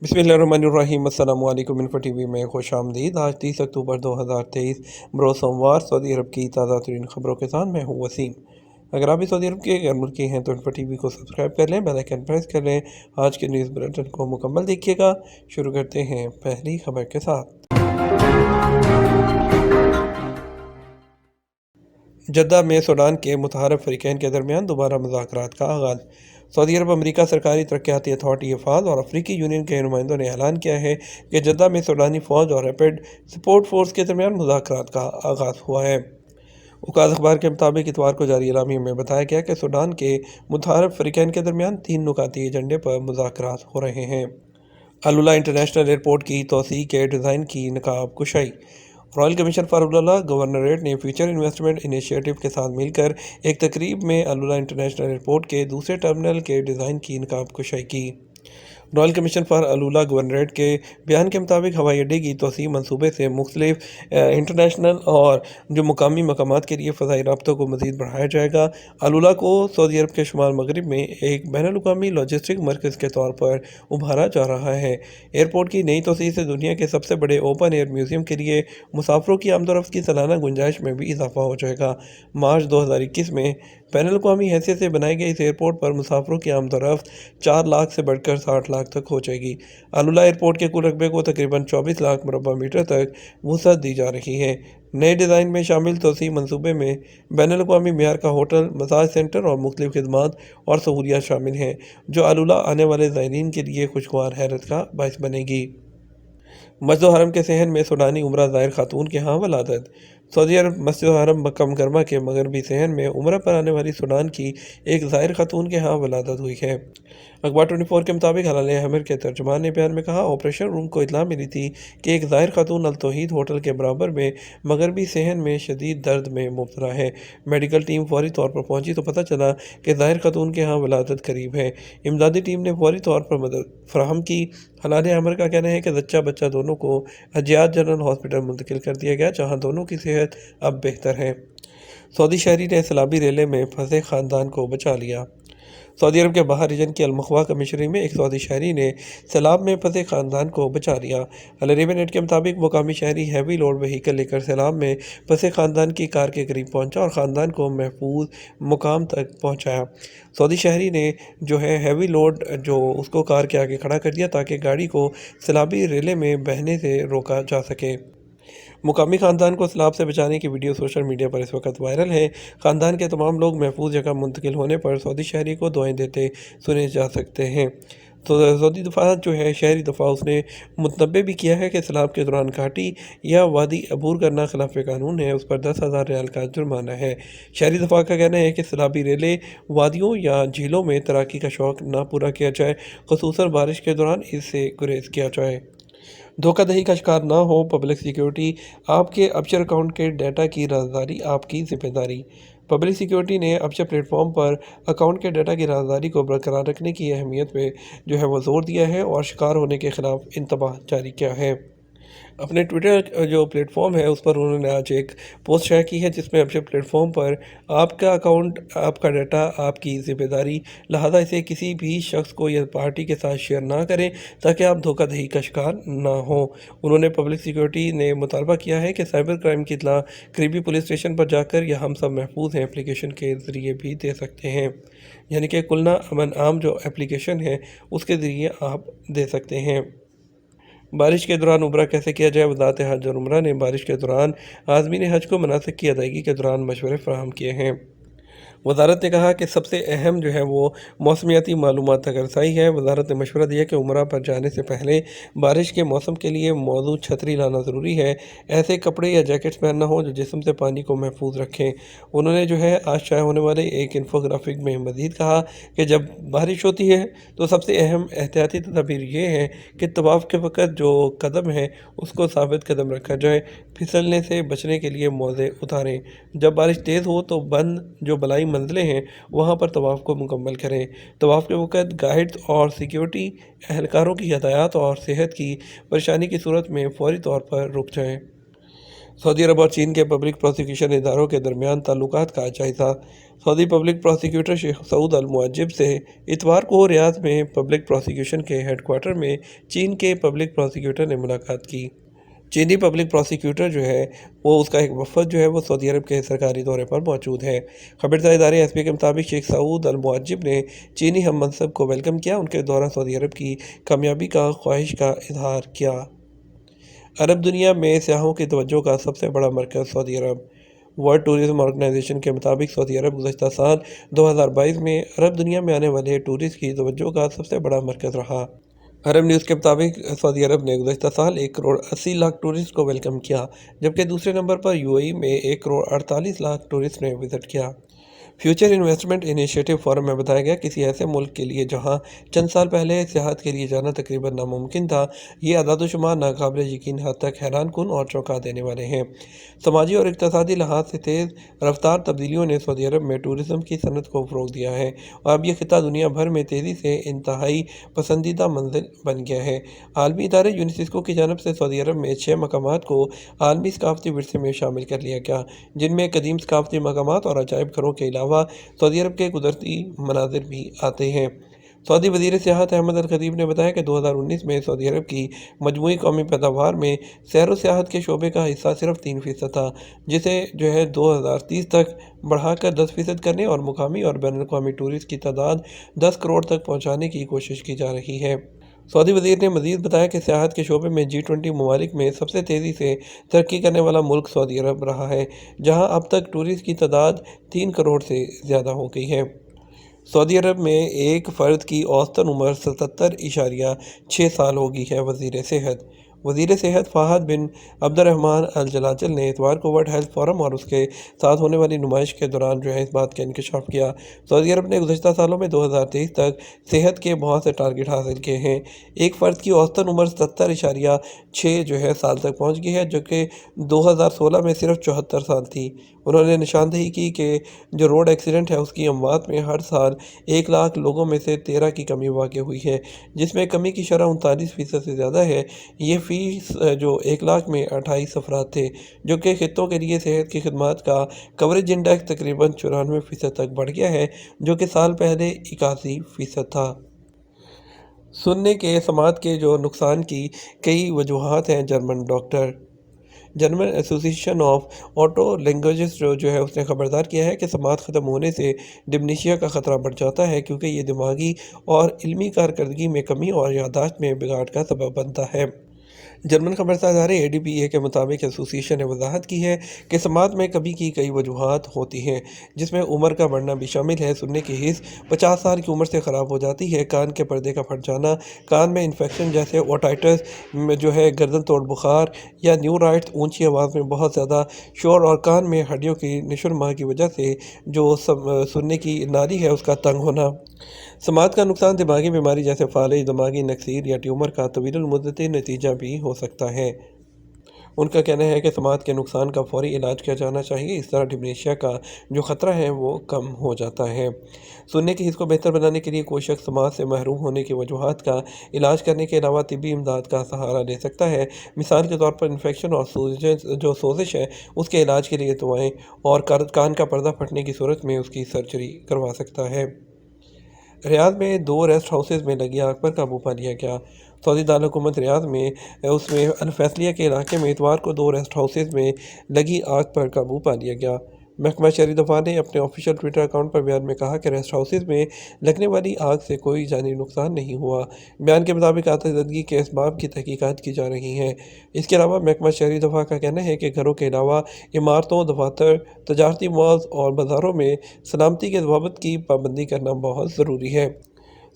बिस्मिल्लाहिर्रहमानिर्रहीम। अस्सलामु अलैकुम। इन्फो टीवी में खुश आमदीद। आज 30 अक्टूबर 2023 बरोज़ सोमवार सऊदी अरब की ताज़ा तरीन ख़बरों के साथ मैं हूँ वसीम। अगर आप भी सऊदी अरब के गैर मुल्की हैं तो इन्फो टीवी को सब्सक्राइब कर लें, बेल आइकन प्रेस कर लें। आज के न्यूज़ बुलेटिन को मुकम्मल देखिएगा। शुरू करते हैं पहली खबर के साथ। जद्दा में सूडान के मुतहारफ फ़रीक़ैन के दरमियान दोबारा मुज़ाकरात का आगाज़। सऊदी अरब अमरीका सरकारी तरक्याती अथॉरिटी अफवाज और अफ्रीकी यूनियन के नुमाइंदों ने ऐलान किया है कि जद्दा में सूडानी फ़ौज और रैपिड सपोर्ट फोर्स के दरमियान मुज़ाकरात का आगाज़ हुआ है। उकाज़ अखबार के मुताबिक इतवार को जारी एलामिया में बताया गया कि सूडान के मुतहारफ फ़रीक़ैन के दरमियान 3 नुकाती एजेंडे पर मुज़ाकरात हो रहे हैं। अलुला इंटरनेशनल एयरपोर्ट की तोसी के डिज़ाइन की नकाब कुशाई। रॉयल कमीशन फॉर अलुला गवर्नरेट ने फ्यूचर इन्वेस्टमेंट इनिशिएटिव के साथ मिलकर एक तकरीब में अलुला इंटरनेशनल एयरपोर्ट के दूसरे टर्मिनल के डिज़ाइन की नकाब कुशाई की। रॉयल कमीशन फॉर अलुला गवर्नरेट के बयान के मुताबिक हवाई अड्डे की तोसी मनसूबे से मुख्तलिफ इंटरनेशनल और जो मुकामी मकामात के लिए फ़ज़ाई राब्तों को मज़ीद बढ़ाया जाएगा। अलुला को सऊदी अरब के शुमाल मगरब में एक बैनुल-अक़वामी लॉजिस्टिक मरकज़ के तौर पर उभारा जा रहा है। एयरपोर्ट की नई तोसी से दुनिया के सबसे बड़े ओपन एयर म्यूज़ियम के लिए मुसाफिरों की आमदोरफ़्त की सालाना गुंजाइश में भी इजाफा हो जाएगा। मार्च 2021 में बैनुल-अक़वामी हैसियत से बनाए गए इस एयरपोर्ट पर मुसाफिरों की आमदोरफ़्त 4 लाख से बढ़कर 60 लाख तक हो जाएगी। अलुला एयरपोर्ट के कुल रकबे को तकरीबन 24 लाख मुरबा मीटर तक वसअत दी जा रही है। नए डिज़ाइन में शामिल तोसी मनसूबे में बैनुल-अक़वामी मेयार का होटल, मसाज सेंटर और मुख्तलिफ खिदमात और सहूलियात शामिल हैं, जो अलुला आने वाले ज़ायरीन के लिए खुशगवार हैरत का बाइस बनेगी। मस्जिद हरम के सहन में सूडानी उम्रा ज़ायर खातून के यहाँ वलादत। सऊदी अरब मस्जिद हरम मक्का मुकर्रमा के मगरबी सहन में उम्रा पर आने वाली सूडान की एक ज़ायर खातून के यहाँ वलादत हुई है। अखबार 24 के मुताबिक हलाल अहमर के तर्जुमान ने बयान में कहा, ऑपरेशन रूम को इत्तला मिली थी कि एक ज़ायर खातून अल तौहीद होटल के बराबर में मगरबी सहन में शदीद दर्द में मुब्तला है। मेडिकल टीम फौरी तौर पर पहुंची तो पता चला कि ज़ाहिर खातून के यहाँ वलादत करीब है। इमदादी टीम ने फौरी तौर पर मदद फराहम की। हलाल अहमर का कहना है कि जच्चा बच्चा दोनों को हजियात जनरल हॉस्पिटल मुंतकिल कर दिया गया, जहाँ दोनों की सेहत अब बेहतर है। सऊदी शहरी ने सैलाबी रेले में फंसे ख़ानदान को बचा लिया। सऊदी अरब के बाहर रीजन की अलमख्वा कमिश्नरी में एक सऊदी शहरी ने सैलाब में फंसे ख़ानदान को बचा लिया। अल अरेबिया नेट के मुताबिक मुकामी शहरी हैवी लोड व्हीकल लेकर सैलाब में फंसे ख़ानदान की कार के करीब पहुंचा और ख़ानदान को महफूज मुकाम तक पहुंचाया। सऊदी शहरी ने जो है हैवी लोड जो उसको कार के आगे खड़ा कर दिया ताकि गाड़ी को सैलाबी रेले में बहने से रोका जा सके। मुकामी ख़ानदान को सैलाब से बचाने की वीडियो सोशल मीडिया पर इस वक्त वायरल है। ख़ानदान के तमाम लोग महफूज जगह मुंतकिल होने पर सऊदी शहरी को दुआएं देते सुने जा सकते हैं। तो सऊदी दफा जो है शहरी दफा उसने मुतनबे भी किया है कि सैलाब के दौरान घाटी या वादी अबूर करना खिलाफ कानून है, उस पर 10,000 रियाल का जुर्माना है। शहरी दफा का कहना है कि सैलाबी रेले वादियों या झीलों में तैराकी का शौक़ ना पूरा किया जाए, खुसूसन बारिश के दौरान इससे गुरेज किया जाए। धोखाधड़ी का शिकार ना हो, पब्लिक सिक्योरिटी आपके अबशर अकाउंट के डाटा की राजदारी आपकी जिम्मेदारी। पब्लिक सिक्योरिटी ने अबशर प्लेटफॉर्म पर अकाउंट के डाटा की राजदारी को बरकरार रखने की अहमियत पे जो है वो जोर दिया है और शिकार होने के खिलाफ इंतबाह जारी किया है। अपने ट्विटर जो प्लेटफॉर्म है उस पर उन्होंने आज एक पोस्ट शेयर की है, जिसमें अबशर प्लेटफॉर्म पर आपका अकाउंट, आपका डाटा आपकी ज़िम्मेदारी, लिहाजा इसे किसी भी शख्स को या पार्टी के साथ शेयर ना करें ताकि आप धोखाधड़ी का शिकार ना हो। उन्होंने पब्लिक सिक्योरिटी ने मुतालबा किया है कि साइबर क्राइम की इत्तला करीबी पुलिस स्टेशन पर जाकर या हम सब महफूज हैं एप्लीकेशन के ज़रिए भी दे सकते हैं, यानी कि कुलना अमन आम जो एप्लीकेशन है उसके ज़रिए आप दे सकते हैं। बारिश के दौरान उम्रा कैसे किया जाए। वज़ारत हज और उम्रा ने बारिश के दौरान आज़मीन हज को मनासिक की अदायगी के दौरान मशवरे फराहम किए हैं। वज़ारत ने कहा कि सबसे अहम जो है वो मौसमियाती मालूमात तक रसाई है। वज़ारत ने मशवरा दिया कि उम्रा पर जाने से पहले बारिश के मौसम के लिए मौजूद छतरी लाना ज़रूरी है। ऐसे कपड़े या जैकेट्स पहनना हो जो जिस्म से पानी को महफूज रखें। उन्होंने जो है आज शाया होने वाले एक इन्फोग्राफिक में मज़ीद कहा कि जब बारिश होती है तो सबसे अहम एहतियाती तदबीर ये है कि तवाफ़ के वक़्त जो कदम है उसको साबित कदम रखा जाए। फिसलने से बचने के लिए मोज़े उतारें। जब बारिश तेज़ हो तो बंद जो बलाई मंजिलें हैं वहाँ पर तवाफ़ को मुकम्मल करें। तवाफ़ के वक़्त गाइड्स और सिक्योरिटी एहलकारों की हदायत और सेहत की परेशानी की सूरत में फ़ौरी तौर पर रुक जाएँ। सऊदी अरब और चीन के पब्लिक प्रोसिक्यूशन इदारों के दरमियान ताल्लुकात का जायजा। Saudi public prosecutor Sheikh Saud al Mojeb से इतवार को रियाद में पब्लिक प्रोसिक्यूशन के हेडक्वार्टर में चीन के पब्लिक प्रोसिक्यूटर ने मुलाकात की। चीनी पब्लिक प्रोसिक्यूटर जो है वो उसका एक वफद जो है वो सऊदी अरब के सरकारी दौरे पर मौजूद है। खबरदार इदारे एसपी के मुताबिक शेख सऊद अल मुअज्जिब ने चीनी हम मनसब को वेलकम किया। उनके दौरा सऊदी अरब की कामयाबी का ख्वाहिश का इजहार किया। अरब दुनिया में सयाहों की तवज्जो का सबसे बड़ा मरकज़ सऊदी अरब। वर्ल्ड टूरिज्म ऑर्गेनाइजेशन के मुताबिक सऊदी अरब गुज़श्ता साल 2022 में अरब दुनिया में आने वाले टूरिस्ट की तवज्जो का सबसे बड़ा मरकज़ रहा। अरब न्यूज़ के मुताबिक सऊदी अरब ने गुज़श्ता साल 1 करोड़ 80 लाख टूरिस्ट को वेलकम किया, जबकि दूसरे नंबर पर यूएई में 1 करोड़ 48 लाख टूरिस्ट ने विज़िट किया। फ्यूचर इन्वेस्टमेंट इनिशिएटिव फोरम में बताया गया, किसी ऐसे मुल्क के लिए जहां चंद साल पहले सियाहत के लिए जाना तकरीबन नामुमकिन था, ये अदाद-ओ-शुमार नाकाबिल यकीन हद तक हैरान कुन और चौंका देने वाले हैं। समाजी और इक़्तिसादी लिहाज से तेज़ रफ्तार तब्दीलियों ने सऊदी अरब में टूरिज़्म की सनत को फ़रोग़ दिया है और अब यह खित्ता दुनिया भर में तेज़ी से इंतहाई पसंदीदा मंजिल बन गया है। आलमी इदारे यूनेस्को की जानब से सऊदी अरब में 6 मकामात को आलमी सकाफ़ती विरसे में शामिल कर लिया गया, जिनमें कदीम सकाफ़ती मकामात और अजायब घरों के अलावा सऊदी अरब के कुदरती मनाजिर भी आते हैं। सऊदी वज़ीर सियाहत अहमद अल खतीब ने बताया कि 2019 में सऊदी अरब की मजमूई कौमी पैदावार में सैर व सियाहत के शोबे का हिस्सा सिर्फ 3% था, जिसे जो है 2030 तक बढ़ाकर 10% करने और मुकामी और बैनुल-अक़वामी टूरिस्ट की तादाद 10 करोड़ तक पहुँचाने की कोशिश की जा रही है। सऊदी वज़ीर ने मज़ीद बताया कि सियाहत के शोबे में G20 ममालिक में सबसे तेज़ी से तरक्की करने वाला मुल्क सऊदी अरब रहा है, जहाँ अब तक टूरिस्ट की तादाद 3 करोड़ से ज़्यादा हो गई है। सऊदी अरब में एक फ़र्द की औसतन उम्र 77.6 साल हो गई है। वज़ीर सेहत फ़ाहद बिन अब्दुर्रहमान अल जलाजल ने इतवार को वर्ल्ड हेल्थ फोरम और उसके साथ होने वाली नुमाइश के दौरान जो है इस बात का इंकशाफ किया। सऊदी अरब ने गुज़श्ता सालों में 2023 तक सेहत के बहुत से टारगेट हासिल किए हैं। एक फ़र्द की औसतन उम्र 77.6 जो है साल तक पहुँच गई है, जो कि 2016 में सिर्फ 74 साल थी। उन्होंने निशानदेही की कि जो रोड एक्सीडेंट है उसकी अमवात में हर साल 1 लाख लोगों में से 13 की कमी वाक़ हुई है, जिसमें कमी की शरह 39% से ज़्यादा है। ये फ़ीस जो 1 लाख में 28 अफराद थे, जो कि खित्तों के लिए सेहत की खदमात का कवरेज इंडेक्स तकरीबन 94% तक बढ़ गया है, जो कि साल पहले 81% था। सुनने के समात के जो नुकसान की कई वजूहात हैं। जर्मन एसोसिएशन ऑफ ऑटोलैंग्वेजिस्ट जो है उसने खबरदार किया है कि समात ख़त्म होने से डिमेंशिया का ख़तरा बढ़ जाता है, क्योंकि ये दिमागी और इल्मी कारकर्दगी में कमी और याददाश्त में बिगाड़ का सबब बनता है। जर्मन खबरसार इदारे ADPA के मुताबिक एसोसिएशन ने वजाहत की है कि समात में कमी की कई वजूहात होती हैं, जिसमें उम्र का बढ़ना भी शामिल है। सुनने की हिस्स 50 साल की उम्र से ख़राब हो जाती है। कान के पर्दे का फट जाना, कान में इन्फेक्शन जैसे ओटाइटिस में जो है गर्दन तोड़ बुखार या न्यूराइट्स, ऊंची आवाज़ में बहुत ज़्यादा शोर और कान में हड्डियों की निशुरमा की वजह से जो सुनने की नाली है उसका तंग होना। समात का नुकसान दिमागी बीमारी जैसे फालिज, दिमागी नक्सीर या ट्यूमर का तवील मुद्दती नतीजा भी हो सकता है। उनका कहना है कि समात के नुकसान का फौरी इलाज किया जाना चाहिए। इस तरह डिमेंशिया का जो ख़तरा है वो कम हो जाता है। सुनने की हिस्स को बेहतर बनाने के लिए कोई शख्स समात से महरूम होने की वजूहात का इलाज करने के अलावा तिब्बी इमदाद का सहारा ले सकता है। मिसाल के तौर पर इन्फेक्शन और सोजिश है उसके इलाज के लिए दवाएँ और कान का पर्दा फटने की सूरत में उसकी सर्जरी करवा सकता है। रियाद में 2 रेस्ट हाउसेज में लगी आग पर काबू पा लिया गया। सऊदी दारकूमत रियाद में उसमें अल-फैसलिया के इलाके में इतवार को 2 रेस्ट हाउसेज में लगी आग पर काबू पा लिया गया। महकमा शहरी दफा ने अपने ऑफिशियल ट्विटर अकाउंट पर बयान में कहा कि रेस्ट हाउसेज में लगने वाली आग से कोई जानी नुकसान नहीं हुआ। बयान के मुताबिक आतिशबाजी के असबाब की तहकीकात की जा रही हैं। इसके अलावा महकमा शहरी दफा का कहना है कि घरों के अलावा इमारतों, दफातर, तजारती मॉल्स और बाज़ारों में सलामती के ज़वाबित की पाबंदी करना बहुत ज़रूरी है।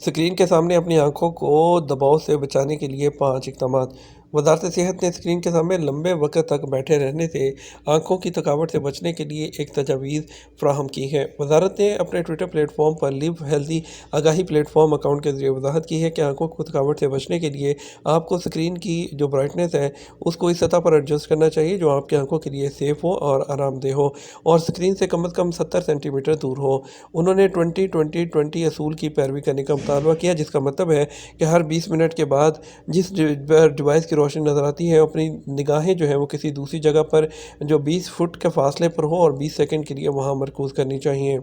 स्क्रीन के सामने अपनी आंखों को दबाव से बचाने के लिए 5 इक़दामात। वज़ारत सेहत ने स्क्रीन के सामने लंबे वक्त तक बैठे रहने से आंखों की थकावट से बचने के लिए एक तजवीज़ फ़राहम की है। वज़ारत ने अपने ट्विटर प्लेटफॉर्म पर लिव हेल्दी आगाही प्लेटफॉर्म अकाउंट के ज़रिए वजाहत की है कि आंखों को थकावट से बचने के लिए आपको स्क्रीन की जो ब्राइटनेस है उसको इस सतह पर एडजस्ट करना चाहिए जो आपकी आंखों के लिए सेफ़ हो और आरामदेह हो और स्क्रीन से कम 70 सेंटीमीटर दूर हो। उन्होंने 20-20-20 असूल की पैरवी करने का मुतालबा किया, जिसका मतलब है कि हर 20 मिनट के बाद जिस डिवाइस की روشنی نظر آتی ہے، اپنی نگاہیں جو ہے وہ کسی دوسری جگہ پر جو 20 فٹ کے فاصلے پر ہو اور 20 سیکنڈ کے لیے وہاں مرکوز کرنی چاہیے۔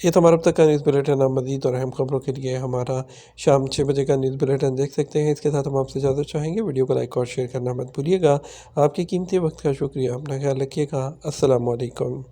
یہ تو ہمارا اب تک کا نیوز بلیٹن۔ آپ مزید اور اہم خبروں کے لیے ہمارا شام 6 بجے کا نیوز بلیٹن دیکھ سکتے ہیں۔ اس کے ساتھ ہم آپ سے اجازت چاہیں گے، ویڈیو کو لائک اور شیئر کرنا مت بھولیے گا۔ آپ کے قیمتی وقت کا شکریہ، اپنا خیال رکھیے گا۔ السلام علیکم۔